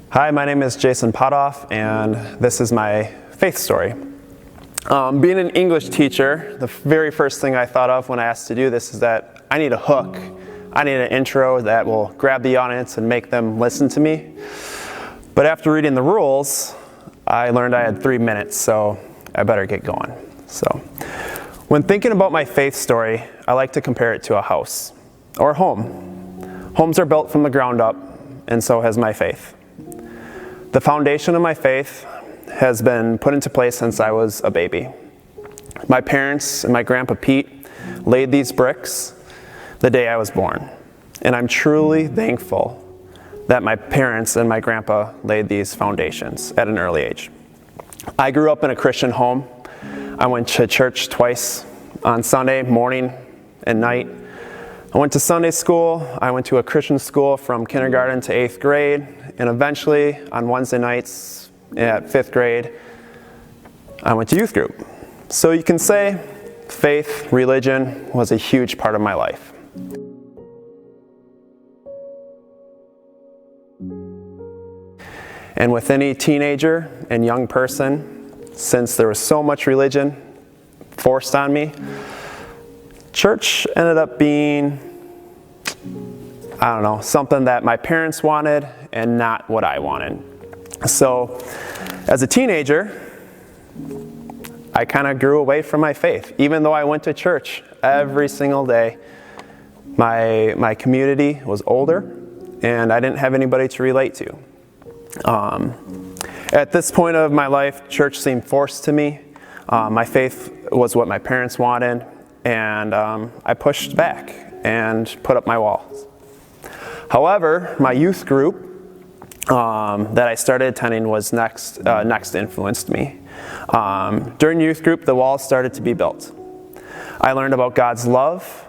Hi, my name is Jason Pothof, and this is my faith story. Being an English teacher, the very first thing I thought of when I asked to do this is that I need a hook. I need an intro that will grab the audience and make them listen to me. But after reading the rules, I learned I had 3 minutes, so I better get going. So, when thinking about my faith story, I like to compare it to a house or a home. Homes are built from the ground up, and so has my faith. The foundation of my faith has been put into place since I was a baby. My parents and my grandpa Pete laid these bricks the day I was born, and I'm truly thankful that my parents and my grandpa laid these foundations at an early age. I grew up in a Christian home. I went to church twice on Sunday morning and night. I went to Sunday school. I went to a Christian school from kindergarten to 8th grade, and eventually on Wednesday nights at 5th grade, I went to youth group. So you can say faith, religion was a huge part of my life. And with any teenager and young person, since there was so much religion forced on me, church ended up being, something that my parents wanted and not what I wanted. So, as a teenager, I kind of grew away from my faith. Even though I went to church every single day, my community was older, and I didn't have anybody to relate to. At this point of my life, church seemed forced to me. My faith was what my parents wanted, and I pushed back and put up my walls. However, my youth group that I started attending was next influenced me. During youth group, the walls started to be built. I learned about God's love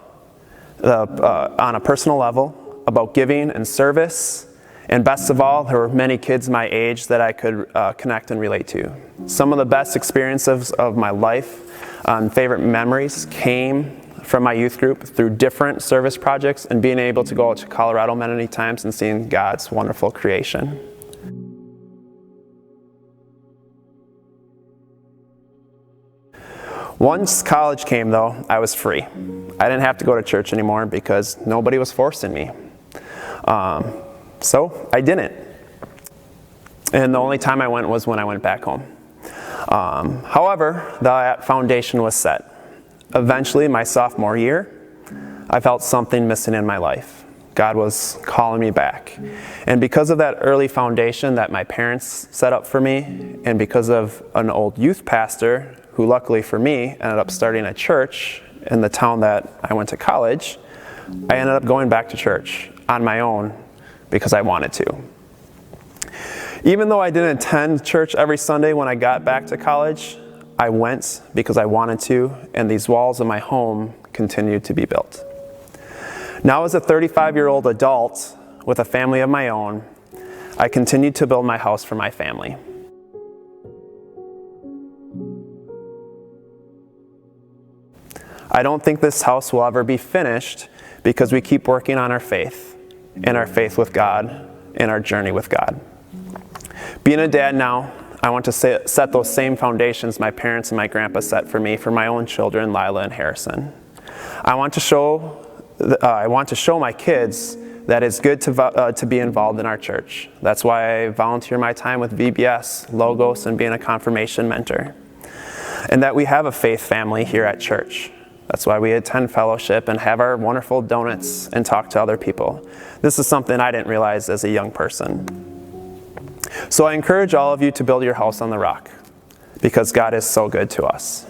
on a personal level, about giving and service, and best of all, there were many kids my age that I could connect and relate to. Some of the best experiences of my life and favorite memories came from my youth group through different service projects and being able to go out to Colorado many times and seeing God's wonderful creation. Once college came, though, I was free. I didn't have to go to church anymore because nobody was forcing me. So I didn't. And the only time I went was when I went back home. However, that foundation was set. Eventually, my sophomore year, I felt something missing in my life. God was calling me back. And because of that early foundation that my parents set up for me, and because of an old youth pastor who luckily for me ended up starting a church in the town that I went to college, I ended up going back to church on my own because I wanted to. Even though I didn't attend church every Sunday when I got back to college, I went because I wanted to, and these walls of my home continued to be built. Now as a 35-year-old adult with a family of my own, I continued to build my house for my family. I don't think this house will ever be finished because we keep working on our faith and our faith with God and our journey with God. Being a dad now, I want to set those same foundations my parents and my grandpa set for me for my own children, Lila and Harrison. I want to show my kids that it's good to be involved in our church. That's why I volunteer my time with VBS, Logos, and being a confirmation mentor. And that we have a faith family here at church. That's why we attend fellowship and have our wonderful donuts and talk to other people. This is something I didn't realize as a young person. So I encourage all of you to build your house on the rock because God is so good to us.